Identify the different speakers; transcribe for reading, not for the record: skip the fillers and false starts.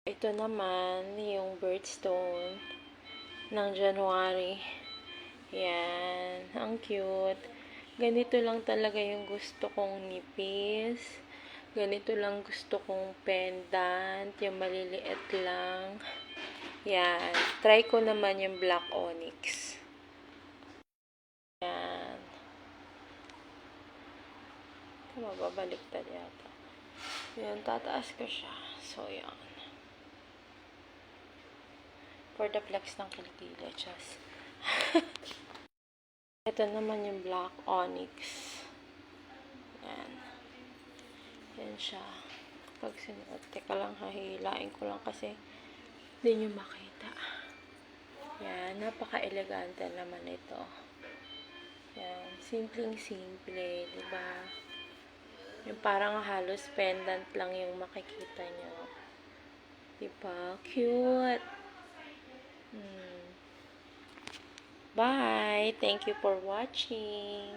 Speaker 1: Ito naman, yung birthstone ng January. Yan. Ang cute. Ganito lang talaga yung gusto kong nipis. Ganito lang gusto kong pendant. Yung maliliit lang. Yan. Try ko naman yung black onyx. Yan. Mababaliktad yata. Yan. Tataas ko siya. So, yan. For the flex ng kilikili. Just. Ito naman yung black onyx. Yan. Yan siya. Pag sinuot. Teka lang, hahilain ko lang kasi hindi nyo makita. Yan. Napaka-elegante naman ito. Yan. Simpleng-simple. Diba? Yung parang halos pendant lang yung makikita nyo. Diba? Cute. Bye! Thank you for watching.